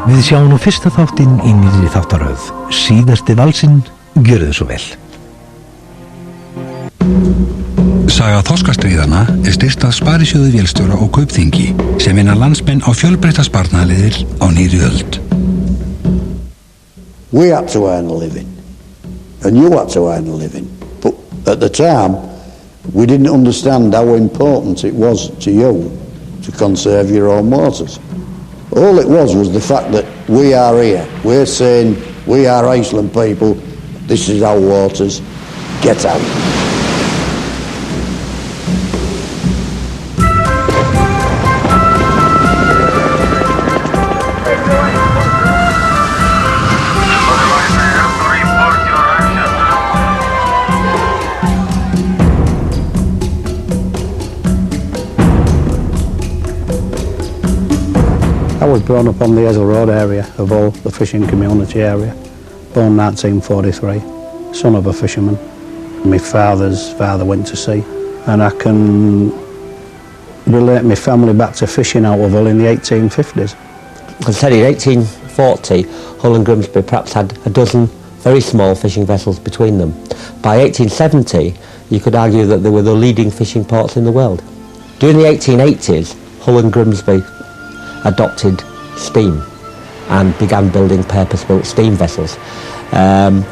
Við sjáum nú fyrsta þáttinn í nýrri þáttaröð. Síðasti valsinn, gjörðu svo vel. Saga þorskastríðana er styrkt af Sparisjóði Vélstjóra og Kaupþingi sem vinna landsmenn á fjölbreytta sparnaðarleiðir á nýrri öld. We had to earn a living, and you had to earn a living. But at the time, we didn't understand how important it was to you to conserve your own waters. All it was the fact that we are here. We're saying, we are Iceland people, this is our waters, get out. I was born up on the Hazel Road area of all the fishing community area. Born 1943, son of a fisherman. My father's father went to sea, and I can relate my family back to fishing out of Hull in the 1850s. I said in 1840, Hull and Grimsby perhaps had a dozen very small fishing vessels between them. By 1870, you could argue that they were the leading fishing ports in the world. During the 1880s, Hull and Grimsby adopted steam and began building purpose-built steam vessels. And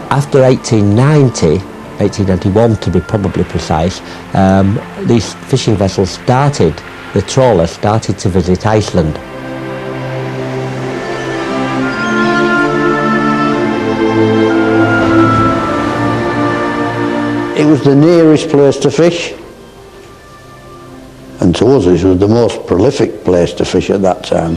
after 1891 to be probably precise, these fishing vessels the trawlers started to visit Iceland. It was the nearest place to fish. And to us, it was the most prolific place to fish at that time.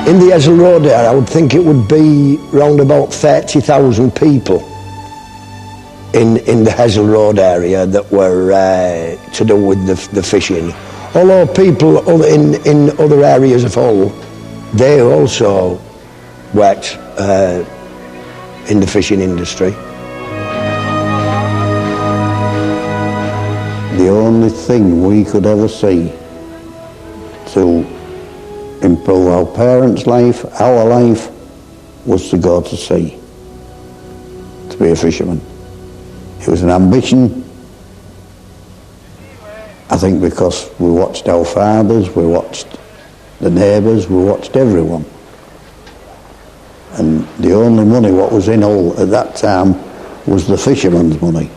In the Hazel Road area, I would think it would be round about 30,000 people in the Hazel Road area that were to do with the fishing. Although people in other areas of Hull, they also worked in the fishing industry. The only thing we could ever see to improve our parents' life, our life, was to go to sea, to be a fisherman. It was an ambition, I think, because we watched our fathers, we watched the neighbours, we watched everyone. And the only money what was in Hull at that time was the fishermen's money.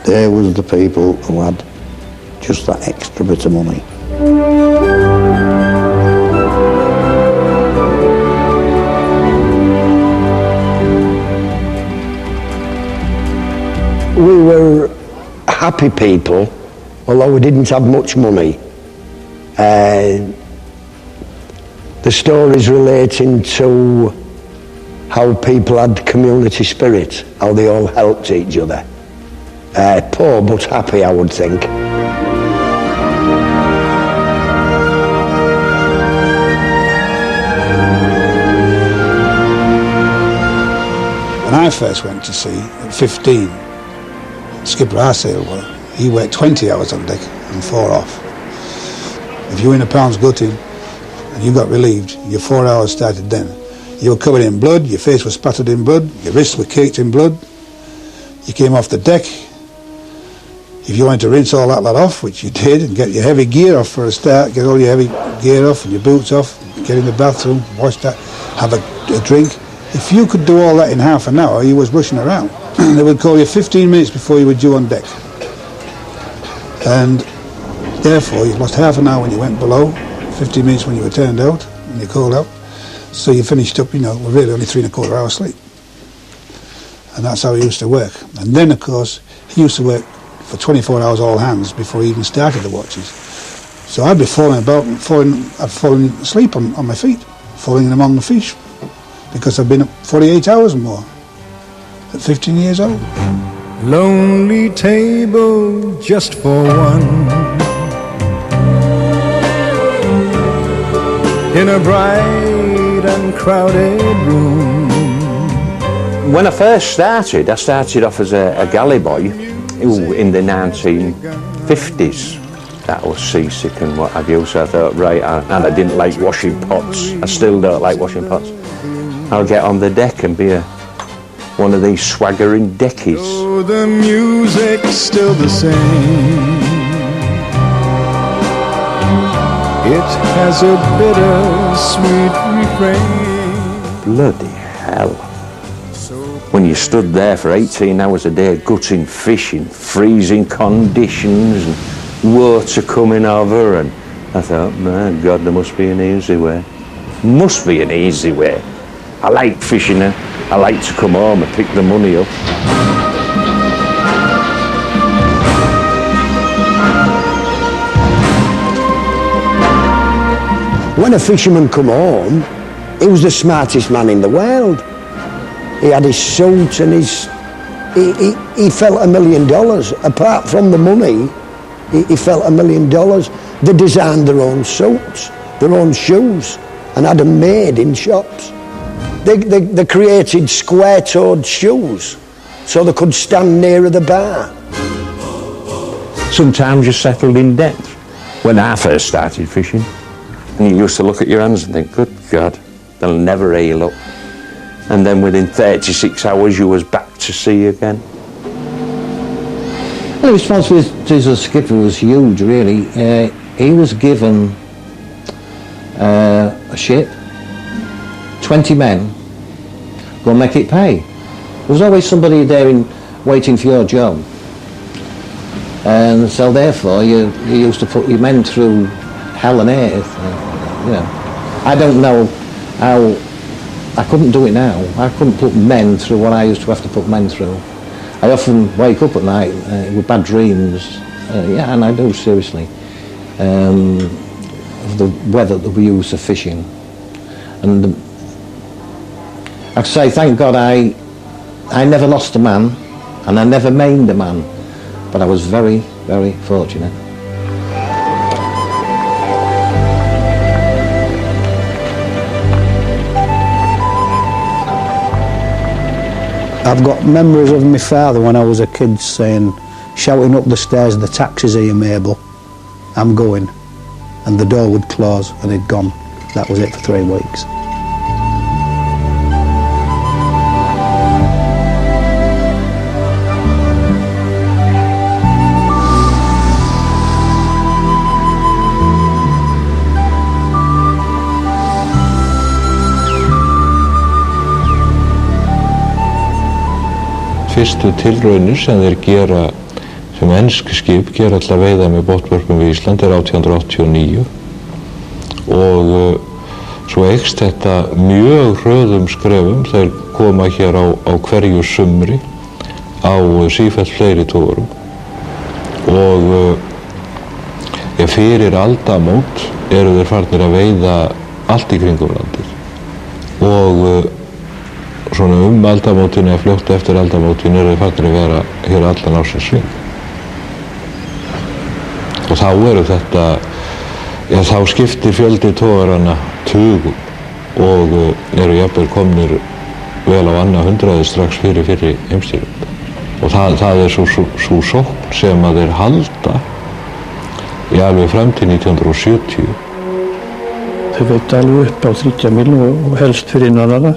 They was the people who had just that extra bit of money. We were happy people, although we didn't have much money. The stories relating to how people had community spirit, how they all helped each other. Poor but happy, I would think. When I first went to sea at 15, skipper I sailed with, he worked 20 hours on deck and 4 off. If you were in a pound's gutting and you got relieved, your 4 hours started then. You were covered in blood, your face was spattered in blood, your wrists were caked in blood. You came off the deck. If you wanted to rinse all that lot off, which you did, and get your heavy gear off for a start, get all your heavy gear off and your boots off, get in the bathroom, wash that, have a drink. If you could do all that in half an hour, you was rushing around. They would call you 15 minutes before you were due on deck. And therefore, you lost half an hour when you went below, 15 minutes when you were turned out, when you called out. So you finished up, with really only 3¼ hours sleep. And that's how he used to work. And then, of course, he used to work for 24 hours all hands before he even started the watches. So I'd be falling asleep on my feet, falling among the fish, because I've been up 48 hours or more at 15 years old. Lonely table just for one. in a bright and crowded room. When I first started, I started off as a galley boy in the 1950s. That was seasick and what have you, so I thought, right, and I didn't like washing pots. I still don't like washing pots. I'll get on the deck and be one of these swaggering deckies. Oh, the music's still the same. It has a bitter-sweet refrain. Bloody hell. When you stood there for 18 hours a day gutting fish in freezing conditions and water coming over, and I thought, my God, there must be an easy way. Must be an easy way. I like fishing. I like to come home and pick the money up. When a fisherman come home, he was the smartest man in the world. He had his suit and he felt $1 million. Apart from the money, he felt $1 million. They designed their own suits, their own shoes, and had them made in shops. They created square-toed shoes so they could stand nearer the bar. Sometimes you settled in debt. When I first started fishing, and you used to look at your hands and think, good God, they'll never heal up. And then within 36 hours you was back to sea again. Well, the responsibilities of the skipper was huge, really. He was given a ship, 20 men, go and make it pay. There was always somebody there waiting for your job. And so therefore you used to put your men through hell and earth. You know, I don't know how, I couldn't do it now. I couldn't put men through what I used to have to put men through. I often wake up at night with bad dreams, yeah, and I do, seriously, of the weather that we use for fishing. And I say, thank God I never lost a man, and I never maimed a man, but I was very, very fortunate. I've got memories of my father when I was a kid saying, shouting up the stairs, the taxi's here, Mabel, I'm going. And the door would close and he'd gone. That was it for 3 weeks. Fyrstu tilraunir sem þeir gera, sem ensk skip gera til að veiða með botnvörpum við Ísland er 1889 og svo eykst þetta mjög hröðum skrefum. Þeir koma hér á hverju sumri á sífellt fleiri togurum og fyrir aldamót eru þeir farnir að veiða allt í kringum landið og svona aldamótin eða fljótt eftir aldamótin eru þeir farnir að vera hér allan ársins hring. Og þá eru þetta, já þá skiptir fjöldi togaranna tugum og eru jafnvel komnir vel á annað hundraði strax fyrir heimsstyrjöld. Og það er svo sókn sem að þeir halda í alveg fram til 1970. Þeir veita alveg upp á 30 míl og helst fyrir innan hana.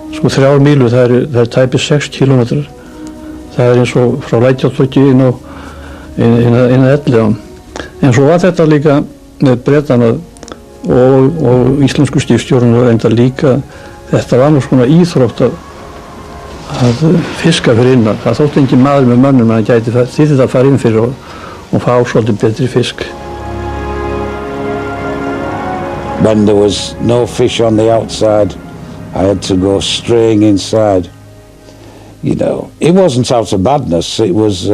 Sko 3 mílu, það er tæpið 6 kilometrar. Það er eins og frá Lækjartorgi inn að Elliðan. En svo var þetta líka með Bretana og íslensku skipstjórnum enda líka, þetta var nú svona íþrótt að fiska fyrir innan. Það þótti engin maður með mönnum að hann gæti þýtti að fara inn fyrir og fá svolítið betri fisk. When there was no fish on the outside, I had to go straying inside. You know, it wasn't out of badness, it was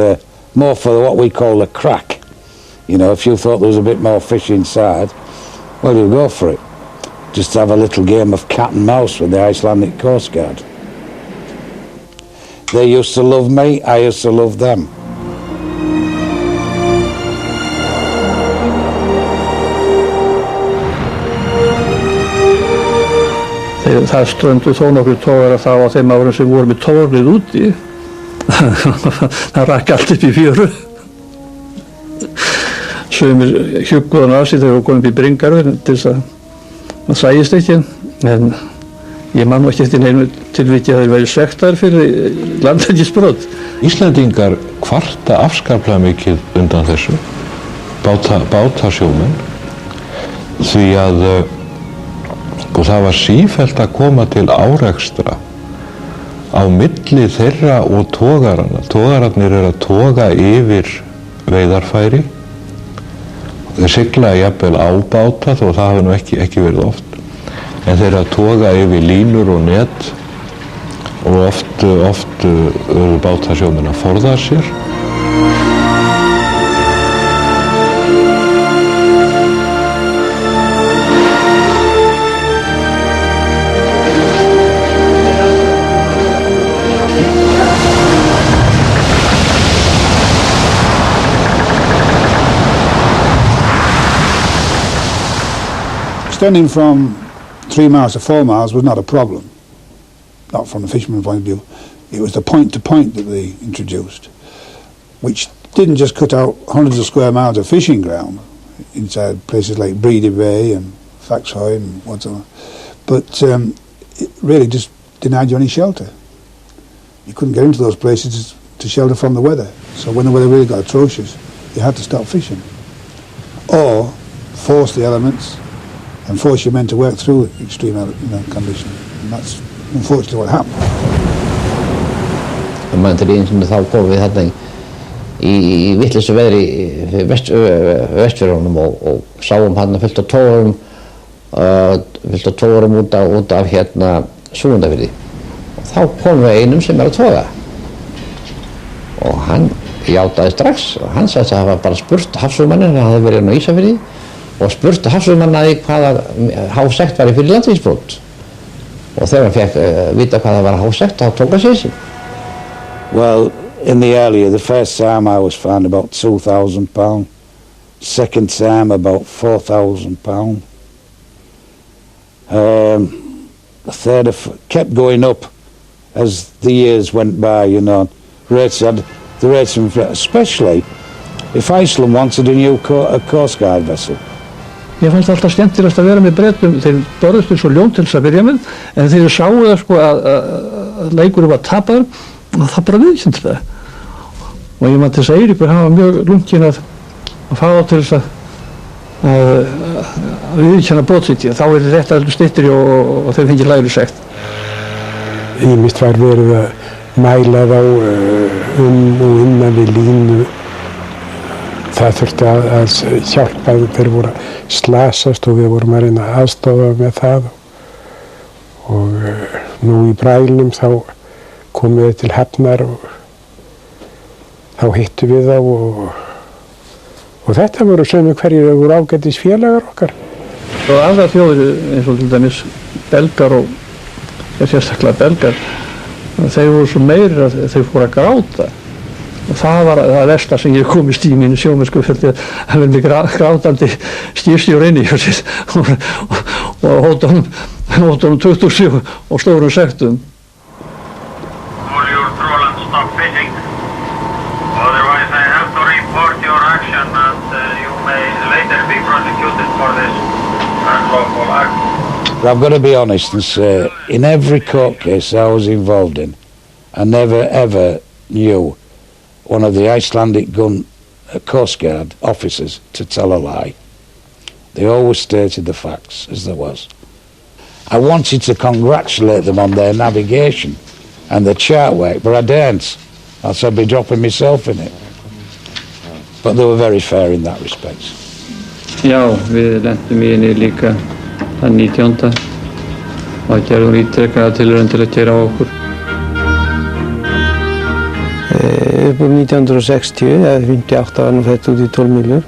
more for what we call a crack. You know, if you thought there was a bit more fish inside, well, you go for it. Just have a little game of cat and mouse with the Icelandic Coast Guard. They used to love me, I used to love them. Það ströndu þó nokkru togarar þá á þeim árum sem voru með togurlið úti. Það rakk allt upp í fjöru. Sumir hjugguðan af sig þegar við komum upp í Bringarður til þess að það sæist ekki. En ég man nú ekki eftir neinu tilviki að þeir væri sektaðir fyrir landhelgisbrot. Íslendingar kvarta afskaplega mikið undan þessu, bátasjómenn, því að það var sífellt að koma til árekstra á milli þeirra og togarana. Togararnir eru að toga yfir veiðarfæri. Þeir sigla jafnvel á báta, þó það hafi nú ekki verið oft. En þeir eru að toga yfir línur og net og oft eru bátasjómenn að forða sér. Extending from 3 miles to 4 miles was not a problem, not from the fisherman's point of view. It was the point-to-point that they introduced, which didn't just cut out hundreds of square miles of fishing ground inside places like Breedy Bay and Faxhoy and whatsoever, but it really just denied you any shelter. You couldn't get into those places to shelter from the weather. So when the weather really got atrocious, you had to stop fishing, or force the elements and force your men to work through extreme conditions. And that's unfortunately what happened. Man til einu sinni þá komum við þarna í vitleysu veðri í Vestfjörðunum og sáum hérna fullt af togurum út af hérna Súgandafirði. Og þá komum við einum sem að toga. Og hann játaði strax og hann sagði að það var bara spurt hafsúrmanninn, hann hafði verið á Ísafirði og spurti hafsúrmannaði hvaða hásekt var fyrir landhelgisbrot. Og þegar hann fekk vita hvað það var hásekt, þá tók hann sig þessi. Well, in the earlier, the first time I was fined about £2,000. Second time about £4,000. The third kept going up as the years went by, you know. The rates, especially if Iceland wanted a new Coast Guard vessel. Ég fannst alltaf skemmtilegast að vera með Bretum, þeir börðustu svo ljón til þess að byrja með, en þeir sáu það sko að leikurinn var tapaður og það bara viðkynnt það. Og ég man til þess að Eiríkur, hann var mjög lunkinn að fá þá til þess að viðkynna bótsviti. Þá er þetta allur styttri og þeir fengið lægri sekt. Ýmist var verið að mæla þá og innan við línu. Það þurfti að hjálpa þeir voru að slasast og við vorum að reyna að aðstofa með það. Og nú í Brælnum þá komum við til Hafnar og þá hittum við þá og þetta voru sömu hverjir það voru ágætis félagar okkar. Og aðrar þjóðir eins og til dæmis belgar og sérstaklega belgar, þeir voru svo meiri að þeir fóru að gráta. Og það var það versta sem ég komist í mínu sjómennskuferli, að vera með grátandi skipstjóra inni hjá sér og hóta honum 27 og stórum sektum. All your trawlers stop fishing, otherwise I have to report your action and you may later be prosecuted for this unlawful act. I've got to be honest and say, in every court case I was involved in, I never ever knew one of the Icelandic Coast Guard officers to tell a lie. They always stated the facts as there was. I wanted to congratulate them on their navigation and their chart work, but I daren't, else I'd be dropping myself in it. But they were very fair in that respect. Já, við lentum í henni líka þann 19. og gerðum ítrekkaða tilraun til að keyra á okkur. Upp úr 1960, eða 58 var nú þetta út í 12 mílur,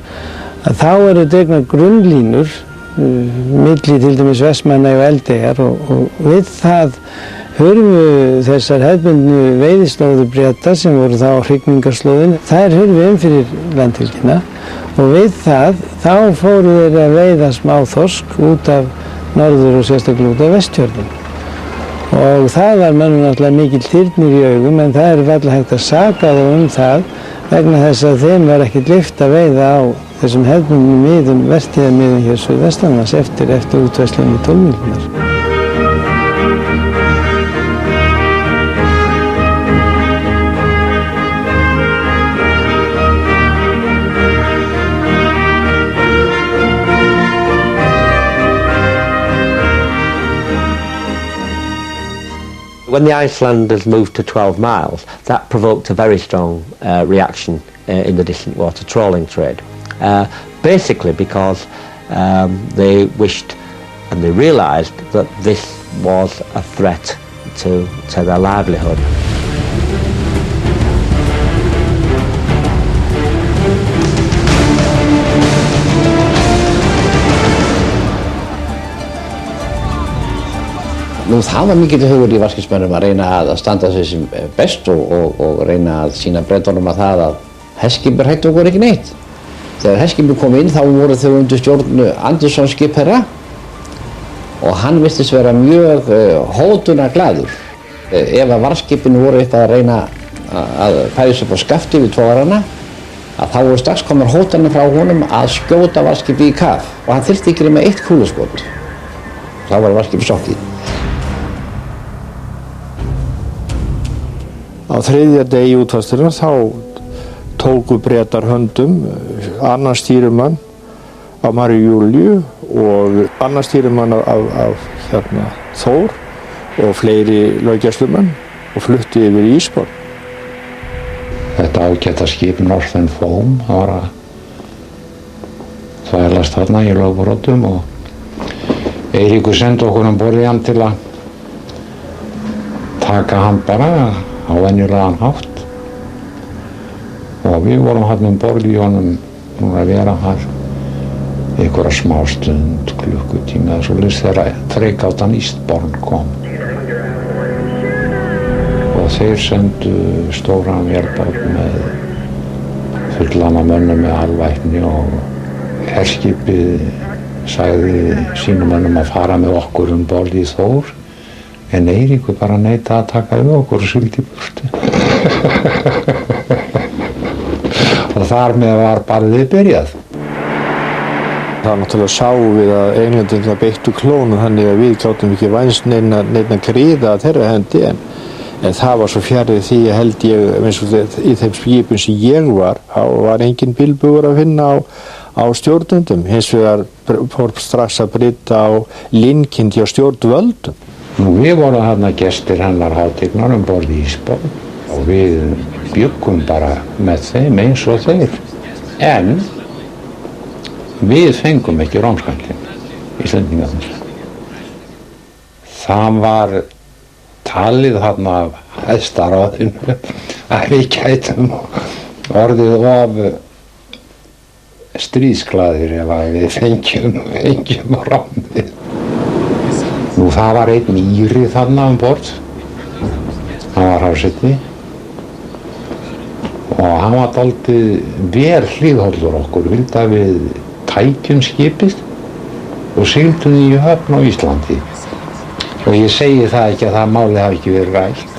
að þá eru dregnar grunnlínur milli til dæmis Vestmannaeyja og Eldeyjar og við það hurfu þessar hefðbundnu veiðislóðir Breta sem voru þá á hrygningarslóðin, þær hurfu fyrir landhelgina og við það þá fóru þeir að veiða smáþorsk út af norður og sérstaklega út af Vestfjörðum. Og það var mönnum náttúrulega mikill þyrnir í augum, en það varla hægt að saka þá það vegna þess að þeim var ekkert leyft að veiða á þessum hefðbundnu miðum, vertíðarmiðum hér suðvestanlands eftir útveslunni 12 mílurnar. When the Icelanders moved to 12 miles, that provoked a very strong reaction in the distant water trawling trade. Basically because they wished and they realised that this was a threat to their livelihood. Nú, það var mikill hugur í varðskipsmönnum að reyna að standa sig sem best og reyna að sýna Bretunum að herskipið hræddu okkur ekki neitt. Þegar herskipið kom inn þá voru þau undir stjórn Andersson skipherra og hann virtist vera mjög hótunarglaður. Ef að varðskipin voru eitthvað að reyna að færa sig upp á skafti við togarana, að þá voru strax komnar hótanir frá honum að skjóta varðskipið í kaf og hann þyrfti ekki með 1 kúluskot. Þá var varðskipið sokkið. Á 3. degi útvastunar þá tóku Bretar höndum annan stýrimann af Maríu Júlíu og annan stýrimann af Þór og fleiri löggæslumenn og flutti yfir í Ísborg. Þetta ágæta skip Northern Foam, það var að þvælast þarna í lögbrotum og Eiríkur sendi okkur borð í hann til að taka hann bara á venjulegan hátt og við vorum hann borð í honum núna að vera þar einhverja smástund, klukkutíma eða svoleiðis þegar þreykáttan Eastbourne kom og þeir sendu stóran vélbát með fullan af mönnum með alvæpni og herskipið sagði sínum mönnum að fara með okkur borð í Þór en Eiríkur bara neitaði að taka við okkur og sigldi í burtu. Og þar með var barðið byrjað. Það var náttúrulega sáum við að Englendingar beittu klónum þannig að við gátum ekki vænst neina gríða að þeirra hendi en það var svo fjarrið því að held ég eins og í þeim skipum sem ég var engin bilbugur að finna á stjórnendum. Hins vegar fór strax að breyta á linkind hjá stjórnvöldum. Nú, við vorum þarna gestir hennar hátignar borð í Ísborg og við bjuggum bara með þeim eins og þeir. En við fengum ekki rómskallinn, Íslendingarnir. Það var talið þarna af hæstaráðinu að við gætum orðið of stríðsglaðir ef að við fengjum rámið. Nú, það var einn Íri þarna borð, hann var hafsetti og hann var dálítið vel hliðhollur okkur, vildi að við tækjum skipið og sigldum í höfn á Íslandi. Og ég segi það ekki að það málið hafi ekki verið rætt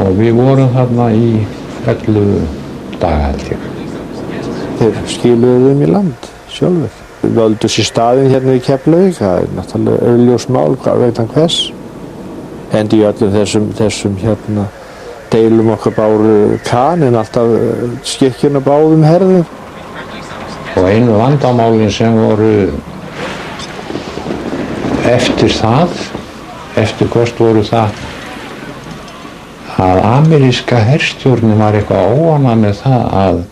og við vorum þarna í 11 daga held ég. Þeir skiluðu þeim í land sjálfur. Völdu sér staðinn hérna í Keflavík, það er náttúrulega augljós mál, hvað veit hann hvers. En í öllum þessum deilum okkar báru kanin alltaf skikkjuna báðum herðum. Og einu vandamálin sem voru eftir hvort voru það að ameríska herstjórnin var eitthvað óánægð með það að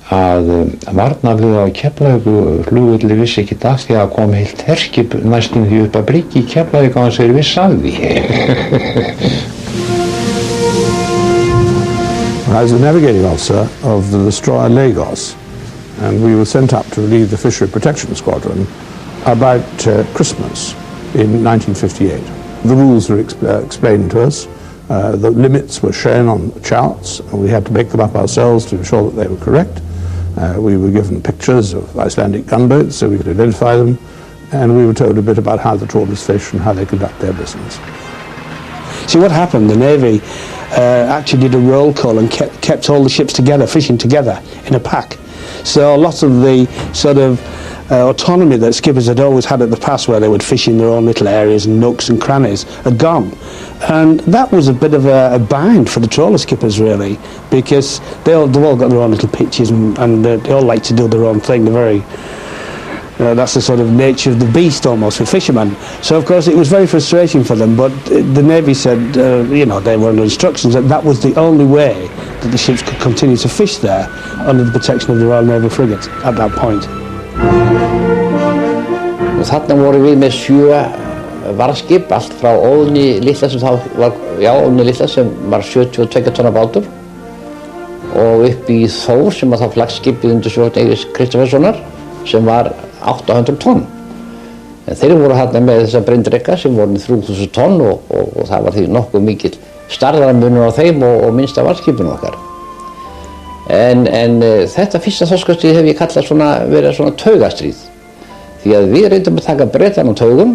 varnarliðið á Keflavíkurflugvelli vissi ekki af því að kom heilt herskip næstum því upp að bryggju í Keflavík og hans viss af því. I was the navigating officer of the destroyer Lagos, and we were sent up to relieve the Fishery Protection Squadron about Christmas in 1958. The rules were explained to us. The limits were shown on charts, and we had to make them up ourselves to ensure that they were correct. We were given pictures of Icelandic gunboats so we could identify them. and we were told a bit about how the trawlers fish and how they conduct their business. See what happened, the Navy actually did a roll call and kept all the ships together, fishing together in a pack. So lots of the sort of autonomy that skippers had always had at the past, where they would fish in their own little areas and nooks and crannies, had gone. And that was a bit of a bind for the trawler skippers, really, because they've all got their own little pitches and they all like to do their own thing. They're very... that's the sort of nature of the beast almost for fishermen. So of course it was very frustrating for them, but the Navy said, they were under instructions that that was the only way that the ships could continue to fish there under the protection of the Royal Naval frigate at that point. Og þarna voru við með 7 varðskip, allt frá Óðni litla sem þá var, Óðni litla sem var 72 tonna bátur, og upp í Þór sem var þá flaggskipið undir stjórn Egils Kristofferssonar sem var 800 tonn. En þeir voru hérna með þessa bryndreka sem voru 3000 tonn og það var því nokkuð mikill stærðarmunur á þeim og minnsta varðskipinu okkar. En þetta fyrsta þorskastríð hef ég kallað verið svona taugastríð. Því að við reyndum að taka Bretann á taugum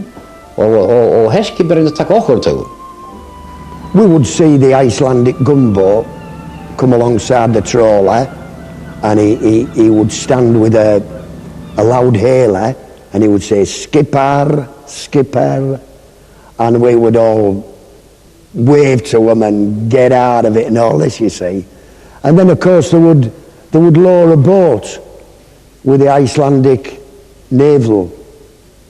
og herskipin reyndum að taka okkur á taugum. We would see the Icelandic gunboat come alongside the trawler, and he would stand with a loud hailer, and he would say, "Skipper, skipper," and we would all wave to him and get out of it and all this, you see. And then of course they would lower a boat with the Icelandic naval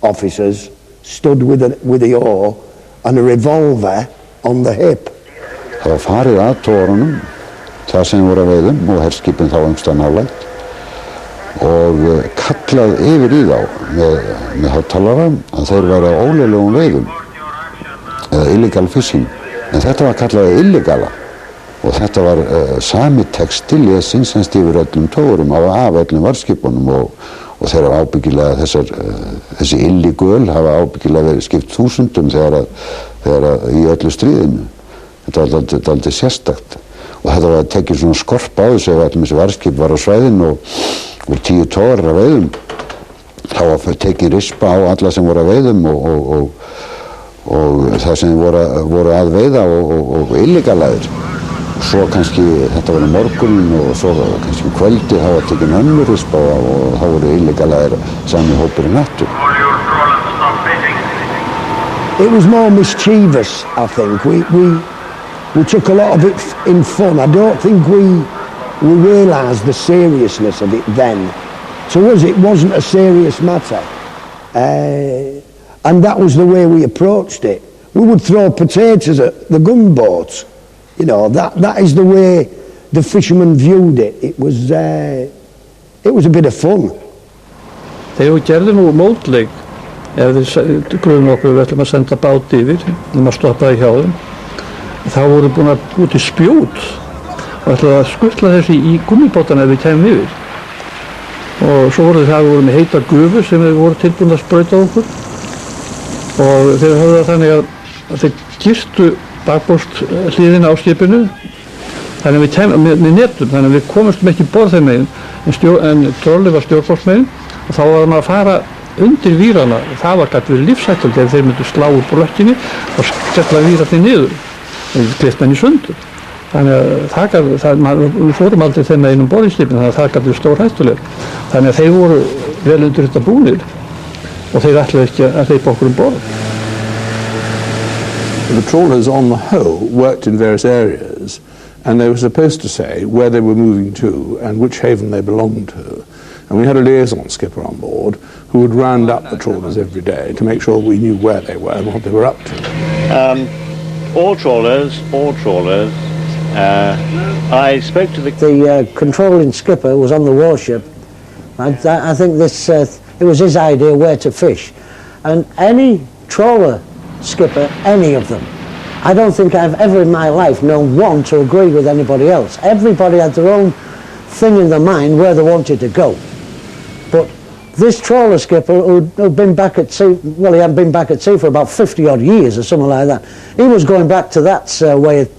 officers stood with the oar and a revolver on the hip. Það var farið að togurunum, það sem voru að veiðum og herskipin þá einhverstað nálægt, og kallað yfir í þá með hátalara að þeir væru á ólöglegum veiðum eða illegal fishing. En þetta var kallað illegala og þetta var sami texti lesinn sem yfir öllum togurum af öllum varðskipunum og þeir hafa ábyggilega þessi illegal hafa ábyggilega verið skipt þúsundum þegar í öllu stríðinu. Þetta var dálítið sérstakt og þetta var tekið svona skorp á þessu ef allum þessi varðskip var á svæðinu og 10 togarar að veiðum. Þá var tekið rispa á alla sem voru að veiðum og það sem voru að veiða og illegalaðir. Svo kannski þetta var morgunin og svo kannski kvöldi þá var tekið önnur rispa og þá voru illegalaðir sami hópurinn aftur. It was more mischievous, I think. We took a lot of it in fun. I don't think we realised the seriousness of it then. To us it wasn't a serious matter. And that was the way we approached it. We would throw potatoes at the gunboats. You know, that is the way the fishermen viewed it. It was a bit of fun. Þegar við gerðum nú mótleik, ef þeir grunum okkur við ætlum að senda bát yfir, við maður stoppaði hjá þeim, þá voru búin að búið til spjót og ætlaði að skutla þessi í gummibátana ef við kæmum yfir. Og svo voru það voru með heita gufu sem við voru tilbúin að sprauta okkur og þeir höfðu það þannig að þeir girtu bakbóst hliðina á skipinu þannig að við kæmum með netum, þannig að við komumstum ekki borð þeim megin en trollið var stjórnbórsmegin og þá var maður að fara undir vírana. Það var gætt verið lífshættulegt ef þeir myndu slá upp á lökkinni og skella vírarnir niður og klippt menn í sundur. Þannig að við fórum aldrei þeim megin borð í skipinu, þannig að það gætt verið stórhættulegt. Þannig að þeir voru vel undir þetta búnir og þeir ætlaðu ekki að hleypa okkur borð. The trawlers on the whole worked in various areas and they were supposed to say where they were moving to and which haven they belonged to. And we had a liaison skipper on board who would round up the trawlers every day to make sure we knew where they were and what they were up to. All trawlers. I spoke to the controlling skipper was on the warship. I think it was his idea where to fish. And any trawler skipper, any of them, I don't think I've ever in my life known one to agree with anybody else. Everybody had their own thing in their mind where they wanted to go. But this trawler skipper who'd been back at sea, well, he hadn't been back at sea for about 50 odd years or something like that. He was going back to that way of,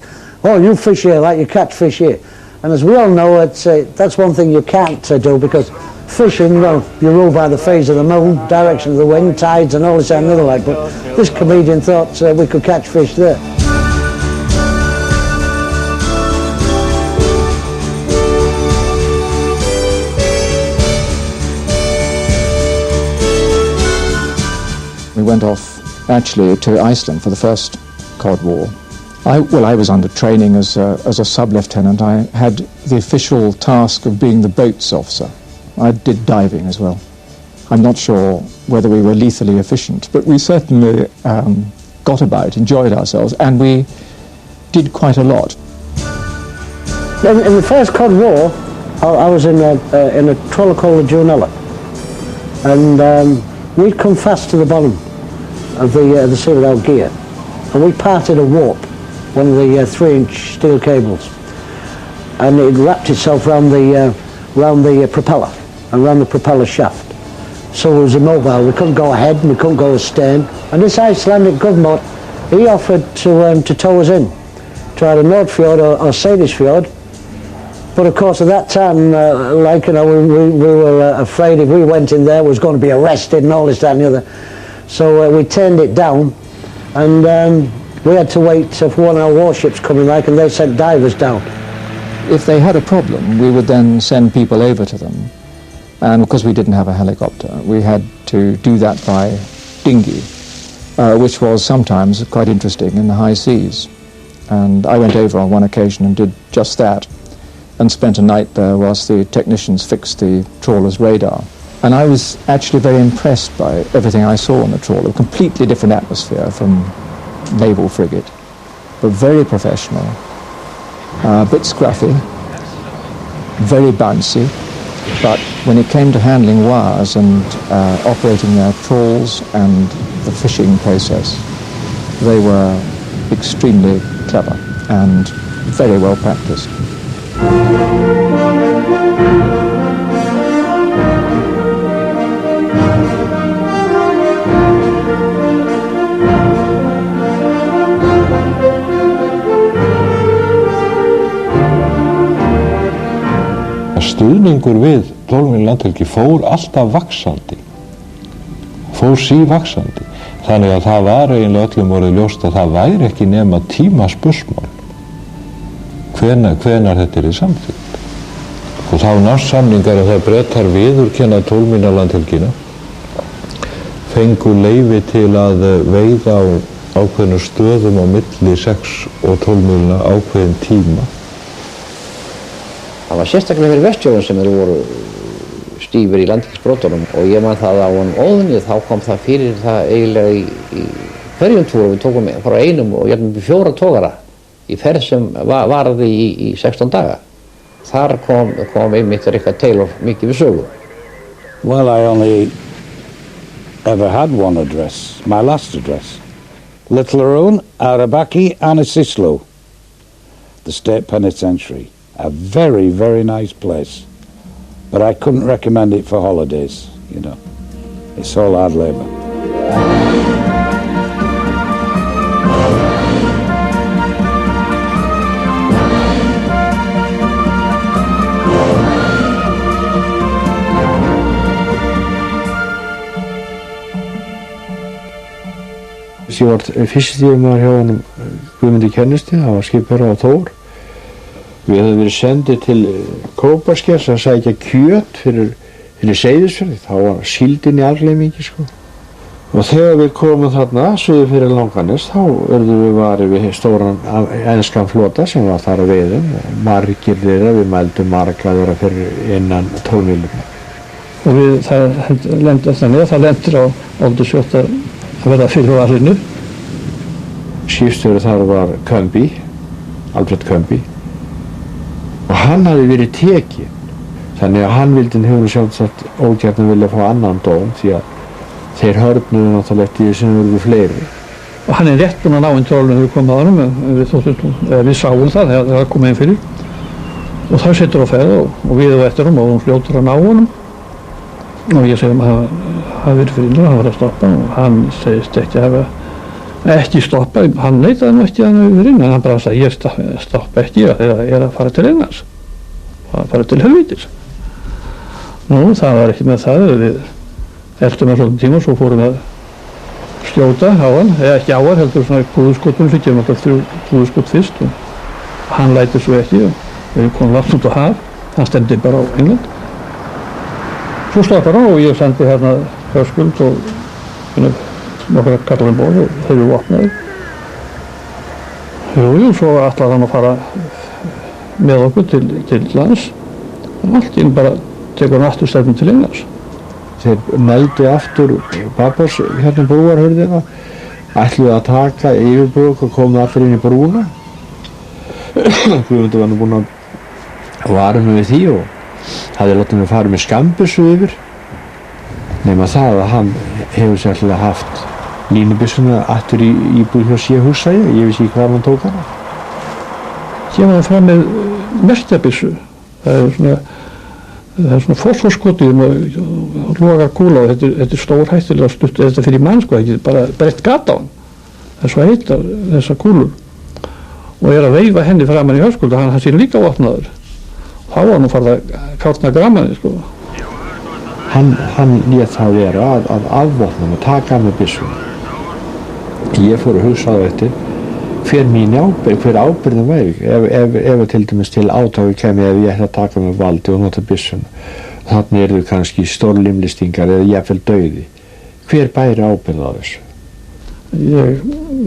oh, you fish here like you catch fish here. And as we all know, that's one thing you can't do because fishing, well, you rule by the phase of the moon, direction of the wind, tides and all this and another like, but this comedian thought we could catch fish there. We went off actually to Iceland for the first Cod War. I was under training as a sub-lieutenant. I had the official task of being the boats officer. I did diving as well. I'm not sure whether we were lethally efficient, but we certainly got about, enjoyed ourselves, and we did quite a lot. In the first Cod War, I was in a trawler called the Junella, and we'd come fast to the bottom of the sea without gear, and we parted a warp, one of the 3-inch steel cables, and it wrapped itself round the propeller and round the propeller shaft. So it was immobile. We couldn't go ahead and we couldn't go astern. And this Icelandic government, he offered to tow us in to either Nordfjord or Seyðisfjord. But of course at that time, we were afraid if we went in there, we was going to be arrested and all this, that and the other. So we turned it down, and we had to wait for one of our warships coming and they sent divers down. If they had a problem, we would then send people over to them. And because we didn't have a helicopter, we had to do that by dinghy, which was sometimes quite interesting in the high seas. And I went over on one occasion and did just that, and spent a night there whilst the technicians fixed the trawler's radar. And I was actually very impressed by everything I saw on the trawler. A completely different atmosphere from naval frigate, but very professional, a bit scruffy, very bouncy, but when it came to handling wires and operating their trawls and the fishing process, they were extremely clever and very well practiced. Stuðningur við 12 mílna landhelgi fór alltaf vaxandi, fór sívaxandi, þannig að það var eiginlega öllum orðið ljóst að það væri ekki nema tímaspursmál hvenær þetta er samþykkt. Og þá nást samningar að það Bretar viðurkenna 12 mílna landhelgina, fengu leyfi til að veiða á ákveðnum stöðum á milli 6 og 12 mílna ákveðin tíma. Það var sérstaklega fyrir Vestfjörðum sem voru stífir í landhelgisbrotunum, og ég man það á Óðni, þá kom það fyrir það eiginlega í hverjum túr. Við tókum frá einum og jafnvel 4 togara í ferð sem varði í 16 daga. Þar kom einmitt Richard Taylor mikið við sögu. Well, I only ever had one address, my last address. Little Aroon, Arabaki, Anasislo, the state penitentiary. A very, very nice place. But I couldn't recommend it for holidays, you know. It's all hard labor. Ég var fiskstýrimaður hjá honum Guðmundi Kennisti, það var skipherra á Þór. Við hefðum verið sendið til Kópaskers að sækja kjöt fyrir Seyðisfjörð, þá var síldin í algleymingi sko. Og þegar við komum þarna suður fyrir Langanes, þá urðum við varið við stóran enskan flota sem var þar að veiðum. Margir þeirra, við mældum marga þeirra fyrir innan 12 mílur. Og það lendir á Aldursfjörð að verða fyrir varðinu. Skipstjóri þar var Kömbi, Albert Kömbi. Og hann hafði verið tekinn, þannig að hann vildi hefur sjálfsagt ógjarnan vilja fá annan dóm, því að þeir hörnuðu náttúrulega eftir því sem verður fleiri. Og hann rétt búinn að ná inn trólinu þegar við komum að honum, við sáum það þegar það kom inn fyrir. Og það settur á ferð og við og eftir og hún fljótur að ná honum. Og ég segi að það verið fyrir innan, hann var að stoppa og hann segist ekki stoppa, hann neitaði nú ekki að hann verið innan, hann bara sagði ég stoppa ekki, ég er að fara til einans, að fara til helvítis. Nú, það var ekki með það, við eltum að svolítið tíma og svo fórum að skjóta á hann, eða ekki á hann, heldur svona púðurskotun, svo kemur alltaf 3 púðurskot fyrst og hann lætur svo ekki og við komum langt út á haf, hann stendir bara á England. Svo slappar hann og ég sendi hérna Höskuld og nokkra kallar um borð og þeir eru vopnaði. Jú, svo ætlaði hann að fara með okkur til lands og allt inn bara tekur hann aftur stefnum til Englands. Þeir meldu aftur Barbaros hérna brúarhurðina, ætluðu að taka yfirbrúk og komu aftur inn í brúna. Guðmundur var nú búinn að vara mig við því og hafði látið mig fara með skambyssu yfir. Nema það að hann hefur sérlega haft línubyssuna aftur í íbúð hjá sér húsæði, ég vissi ekki hvað hann tók hana. Kemur hann fram með merkjabyssu, það er svona fósforskotið og logar kúla og þetta er stórhættilega stutt, þetta fyrir mann sko, ekki bara breytt gat á hann. Það er svo heitar þessar kúlur og er að veifa henni framan í Höskuld og hann sé líka vopnaður. Þá var hann farið að kárna gramanni sko. Hann lét það vera að afvopna og taka með byssuna. Ég fór að hugsa á þetta, hver ábyrgðin væri, ef til dæmis til átaki kemi ef ég ætti að taka með valdi og nota byssuna. Þannig eru kannski stórlimlistingar eða jafnvel dauði. Hver bæri ábyrgð á þessu? Ég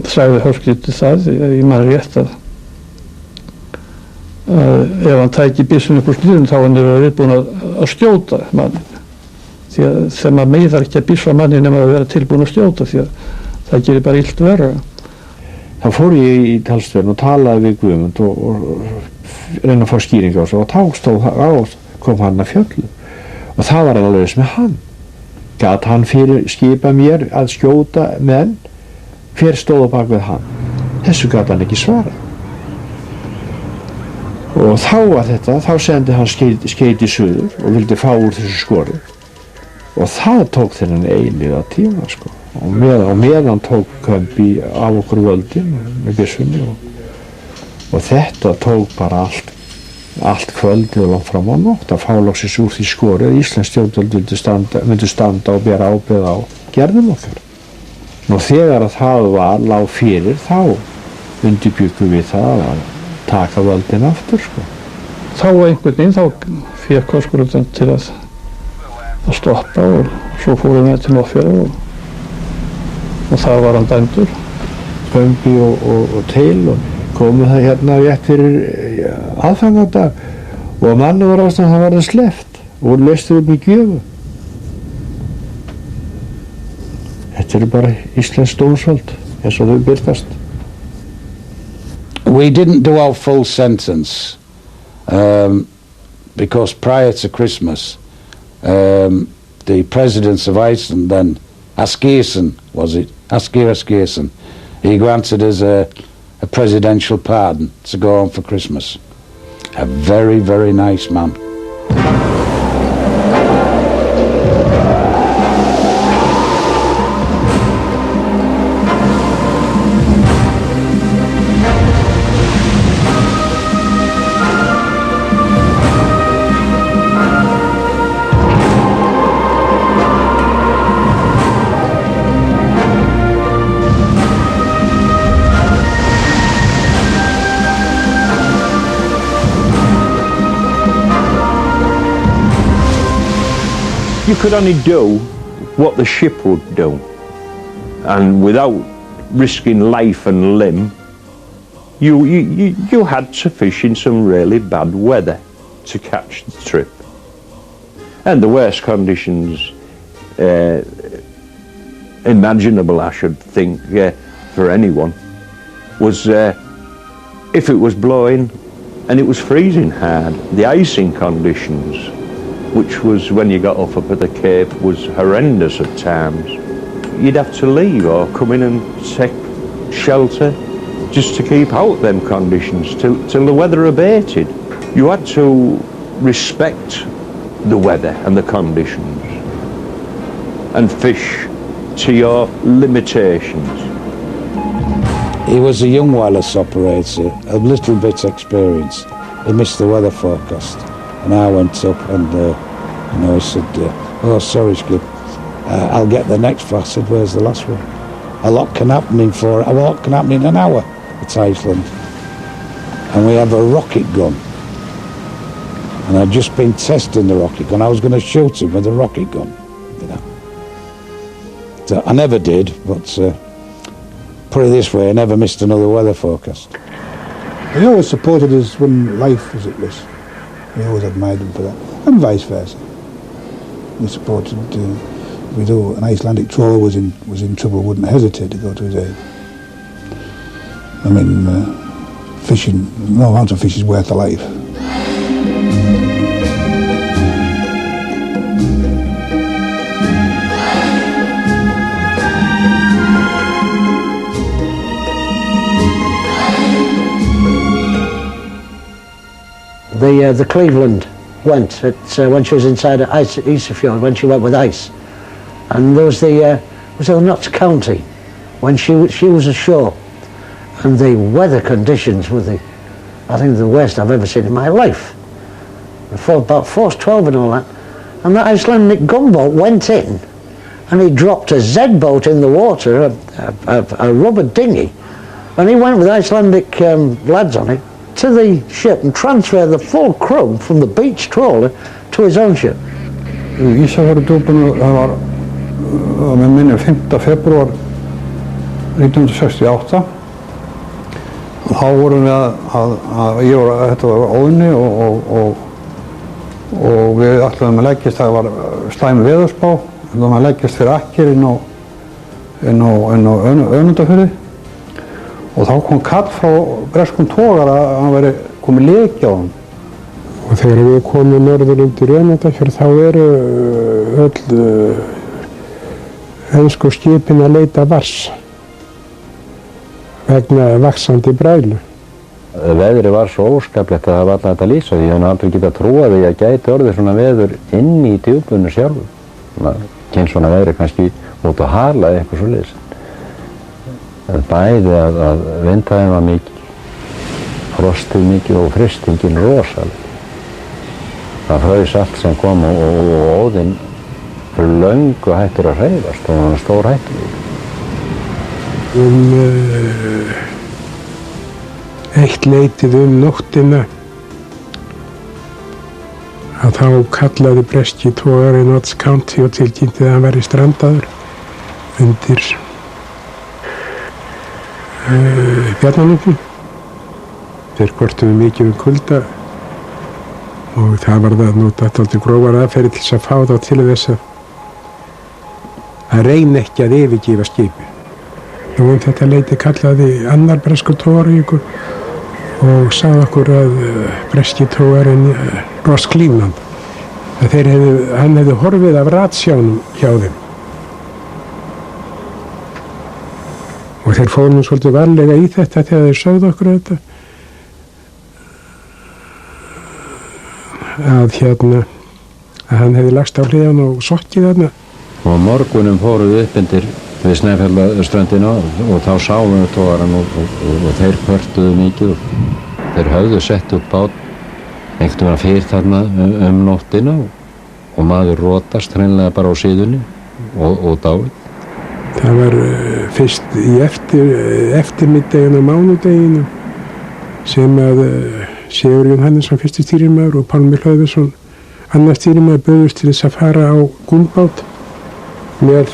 sagði Höskuld það, ég man rétt að ef hann tæki byssuna upp úr slíðun þá hann er viðbúinn að skjóta mannin. Því að þegar maður meiðar ekki að byssa manni nema að vera tilbúinn að skjóta því að það gerir bara illt verra. Þá fór ég í talstöðin og talaði við Guðmund og reyna að fá skýringa á þessu og kom hann að fjöllu og það var alveg með hann. Gat hann fyrir skipa mér að skjóta menn, hver stóð á bak við hann? Þessu gat hann ekki svara. Og þá sendi hann skeyti suður og vildi fá úr þessu skori og það tók þennan eilíða tíma sko. Og meðan tók Kömbi af okkur völdin með byssunni og þetta tók bara allt kvöldið og langt fram á nótt að fá loksins úr því skori að Íslands stjórnvöld myndu standa og bera ábyrgð á gerðum okkar. Nú þegar að það lá fyrir þá undirbjuggum við það að taka völdin aftur sko. Þá einhvern veginn þá fékk Höskuldur til að stoppa og svo fórum við til Norðfjarðar og það var hann dæmdur. Kömbi og Teil og komu það hérna rétt fyrir aðfangadag og manni var ástæðan að hann var sleppt og leistur upp í gjöfu. Þetta er bara íslensk dómsvald eins og þau birtast. We didn't do our full sentence because prior to Christmas the president of Iceland then, Askersson was it? Asgeir Askersson. He granted us a presidential pardon to go home for Christmas. A very, very nice man. You could only do what the ship would do, and without risking life and limb, you had to fish in some really bad weather to catch the trip. And the worst conditions imaginable, I should think, for anyone, was if it was blowing and it was freezing hard. The icing conditions, which was when you got up at the Cape, was horrendous at times. You'd have to leave or come in and take shelter just to keep out them conditions till the weather abated. You had to respect the weather and the conditions and fish to your limitations. He was a young wireless operator, a little bit experienced. He missed the weather forecast, and I went up and You know, he said, oh, sorry, Skip, I'll get the next flight. I said, where's the last one? A lot can happen in an hour at Iceland. And we have a rocket gun. And I'd just been testing the rocket gun. I was going to shoot him with a rocket gun, you know. So I never did, but put it this way, I never missed another weather forecast. He always supported us when life was at risk. We always admired him for that, and vice versa. We supported, if we do an Icelandic trawler was in trouble, wouldn't hesitate to go to his aid. I mean, fishing, no amount of fish is worth a life. The Cleveland went when she was inside Isafjord, when she went with ice. And there was was Notts County, when she was ashore. And the weather conditions were I think the worst I've ever seen in my life. About force 12 and all that. And that Icelandic gunboat went in, and he dropped a Z-boat in the water, a rubber dinghy. And he went with Icelandic lads on it to the ship and transferred the full crew from the beach trawler to his own ship. Ísafjarðardjúpinu, það var með minni 5. febrúar 1968. Þá vorum við þetta var óðni og við ætlaðum að leggjast, það var slæm veðurspá, við ætlaðum að leggjast fyrir Akker inn á Önundarfirði. Og þá kom kall frá breskum togara að hann væri komið leki á hann. Og þegar við komum norður undir Önundarfjörð þá eru öll ensku skipin að leita vars vegna vaxandi brælu. Veðrið var svo óskaplegt að það var alltaf að lýsa því að hann aldrei geta trúað því að gæti orðið svona veður inn í djúpinu sjálfu. Kynnt svona veðri kannski út á hala eða eitthvað svoleiðis. Bæði að vindhæðin var mikil, frostið mikil og frystingin rosaleg. Það fraus allt sem kom og Óðinn fyrir löngu hættur að hreyfast og hann var stór hættur. Eitt leytið nóttina að þá kallaði breski togari Notts County og tilkynnti að hann væri strandaður undir Bjarnarnúpum. Þeir kvartuðu mikið kulda og það var það nú dálítið grófar aðferði til þess að fá þá til þess að reyna ekki að yfirgefa skipi. Nú þetta leyti kallaði annar breskur togari ykkur og sagði okkur að breski togarinn Ross Cleveland að hann hefði horfið af ratsjánum hjá þeim. Og þeir fórum svolítið varlega í þetta þegar þeir sögðu okkur þetta. Að hann hefði lagst á hliðan og sokkið þarna. Og morgunum fóruð upp undir við Snæfjallaströndina og þá sáum við togarann og þeir kvörtuðu mikið og þeir höfðu sett upp bát einhvern veginn fyrir þarna nóttina og maður rótast hreinlega bara á síðunni og dáið. Það var fyrst í eftirmiddeginu og mánudeginu sem að Sigurjón Hannesson fyrsti stýrimaður og Pálmi Hlöðversson annar stýrimaður bauðust til þess að fara á gúmbát með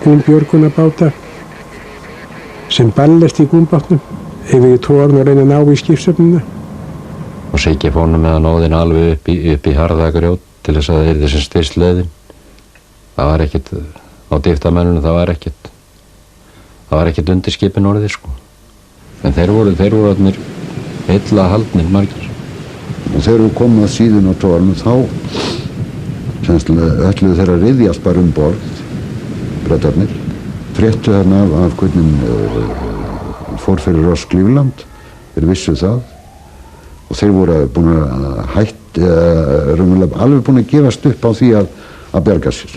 gúmbjörgunarbáta sem ballast í gúmbátnum yfir í togarn og reyna að ná í skipsöfnuna. Og Siggi fór með hann Óðinn alveg upp í harðagrjót til þess að það yrði sem styrst leiðin. Það var ekkert á dýftamennunum, það var ekkert undir skipin orðið sko. En þeir voru allir illa haldnir margir. Og þegar við komum að síðun á togarnum þá ætluðu þeir að ryðjast bara borð, Bretarnir. Fréttu þarna af hvernig fór fyrir Ross Cleveland, þeir vissu það og þeir voru búin að alveg búin að gefast upp á því að bjarga sér.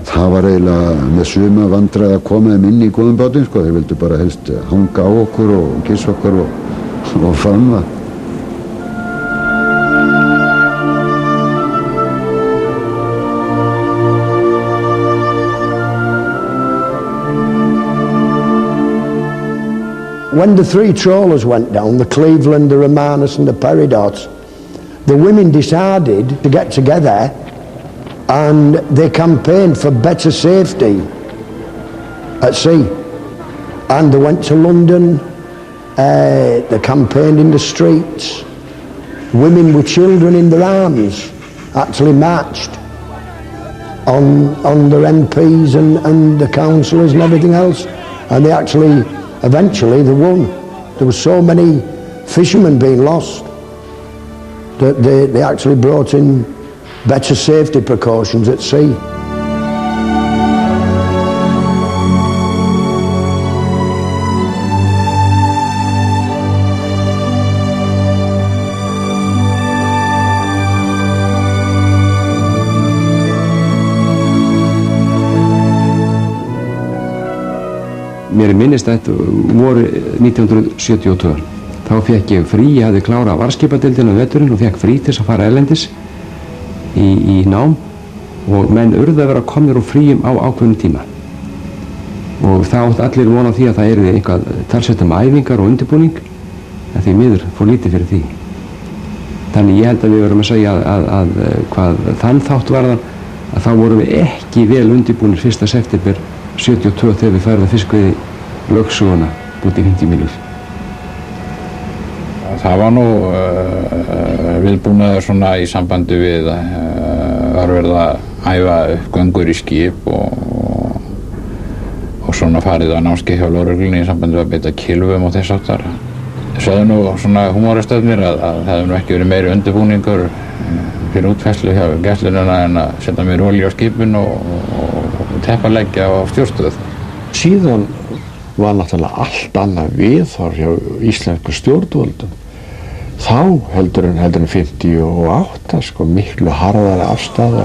Það var eiginlega með suma vandræði að koma þeim inn í góðum bátinn sko, þeir vildu bara helst hanga á okkur og kissa okkur og fann það. when the 3 trawlers went down, the Cleveland, the Romanus and the Peridot, the women decided to get together and they campaigned for better safety at sea. And they went to London, they campaigned in the streets. Women with children in their arms actually marched on their MPs and the councillors and everything else. And they actually, eventually they won. There were so many fishermen being lost that they actually brought in better safety precautions at sea. Mér minnist þetta voru 1972. Þá fekk ég frí, ég hafði klárað varðskipadeildina veturinn og fekk frí til að fara erlendis í nám og menn urðu að vera komnir úr fríum á ákveðnum tíma. Og það átt allir vona því að það yrði eitthvað talsvert æfingar og undirbúning, en því miður fór lítið fyrir því. Þannig ég held að við verum að segja að hvað þann þátt varðar, að þá vorum við ekki vel undirbúnir 1. september 72 þegar við færðum fiskveiði lögsöguna út í 50 mílur. Það var nú viðbúnaður svona í sambandi við var verið að æfa upp göngur í skip og svona farið á námskeið hjá lögreglunni í sambandi við að beita kylfum og þess áttar. Það sögðu nú svona húmóristöðnir að það hefði nú ekki verið meiri undirbúningur fyrir útfærslu hjá gæslununa en að setja meiri olíu á skipin og teppaleggja á stjórnstöð. Síðan var náttúrulega allt annað viðhorf hjá íslensku stjórnvöldum. Þá heldur en 58, sko, miklu harðari afstaða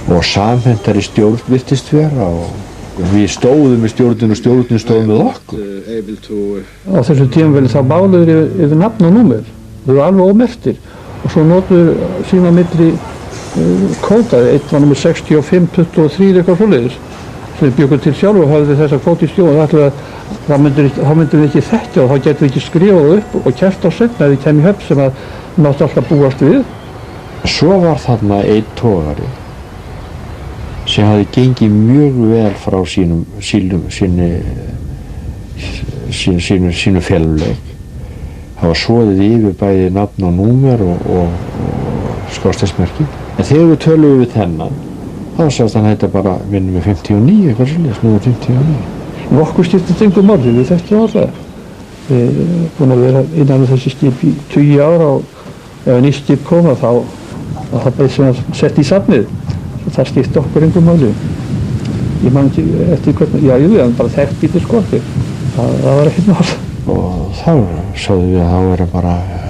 og samhentari stjórn virtist vera og við stóðum með stjórnin og stjórnin stóð með okkur. Á þessu tímaveli þá báluður yfir nafn og númer. Þau eru alveg ómerktir og svo notuður sína milli kóta. Eitt var nummer 65, 23 eitthvað svoleiðis. Svo við bjökum til sjálf og hafði þessa kvóti í stjórn. Þá myndum við ekki þekkja og þá getum við ekki skrifað upp og kært á seinna ef við kemum í höfn sem að mátti alltaf búast við. Svo var þarna einn togari sem hafði gengið mjög vel frá sínu feluleik. Það var soðið yfir bæði nafn og númer og skorsteinsmerki. En þegar við töluðum við þennan, þá sagðist hann heita bara minnum með 59, eitthvað svolítið, númer 59. Nokkur skiptist engu máli, við þekktum alltaf. Við erum búin að vera innan þessi skip í 20 ára og ef nýtt skip koma þá var það bara svona sett í safnið. Það skipti okkur engu máli. Ég man ekki eftir hvernig, já, við bara þekkt bítið skorti. Það var ekkert mál. Og þá sáðum við að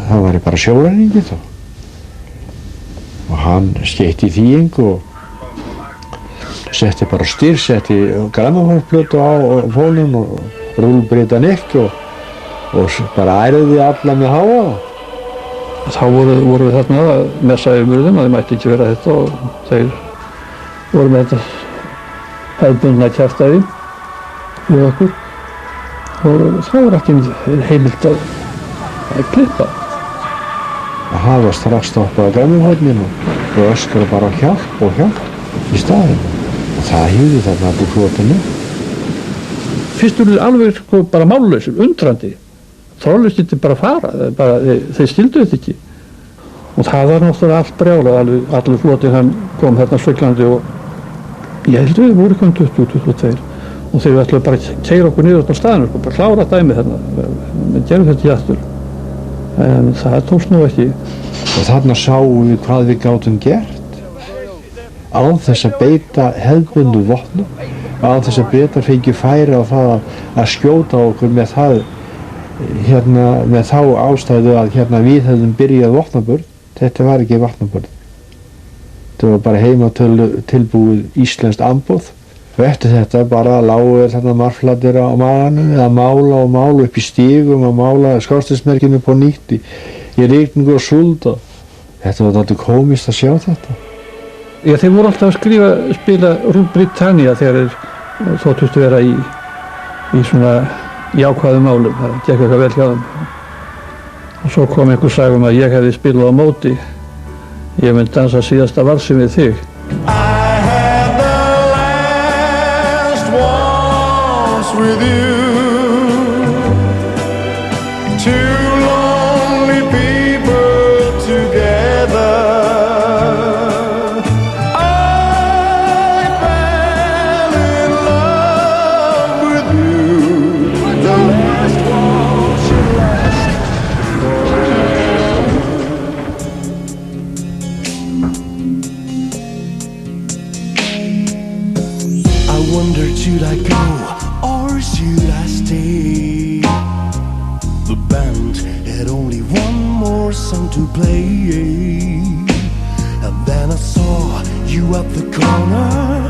það væri bara sjóræningi þá. Og hann skeitti í þýing og setti bara styr, setti grammafónsplötu á fónum og rúlbreyta nekk og bara æriði alla með háa. Þá voru við þarna að messa yfir mörðum að þeir mætti ekki vera þetta og þeir voru með þetta hefðbundna kjaftaði við okkur og þá var ekki heimilt að klippa. Það hafa strax stoppað grammafóninu og öskra bara hjálp og hjálp í staðinn. Það hýði þarna að búið flotinu. Fyrst voru þeir alveg sko bara mállausir, undrandi. Þrálaust getið bara fara, þeir skildu þetta ekki. Og það var náttúrulega allt brjálað, allir flotið hann kom hérna sveglandi og ég held við voru komið 20-22 og þeir ætlaði bara að keyra okkur niður á staðinu, sko, bara klára dæmið hérna. Við gerum þetta í aftur. En það tókst nú ekki. Og þarna sáum við hvað við gátum gert. Án þess að beita hefðbundnu vopnum, án þess að Bretar fengi færi á það að skjóta okkur með það, með þá ástæðu að við hefðum byrjað vopnaburð. Þetta var ekki vopnaburð. Þetta var bara heima tilbúið íslenskt amboð. Og eftir þetta bara lágu þarna marflatir á maganum að mála og mála upp í stígum og mála skorsteinsmerkinu på nýtt í rigningu og súld. Þetta var náttúrulega komist að sjá þetta. Já, þeir voru alltaf að spila Rúl Britannia þegar þeir þóttust vera í svona jákvæðum málum, það gekk eitthvað vel hjá þeim. Og svo kom einhver saga að ég hefði spilað á móti, ég myndi dansa síðasta valsinn við þig. I had the last waltz with you. Two lonely people together. I fell in love with you. The last waltz last I wondered, should I go or should I stay? The band had only one more song to play, and then I saw you at the corner.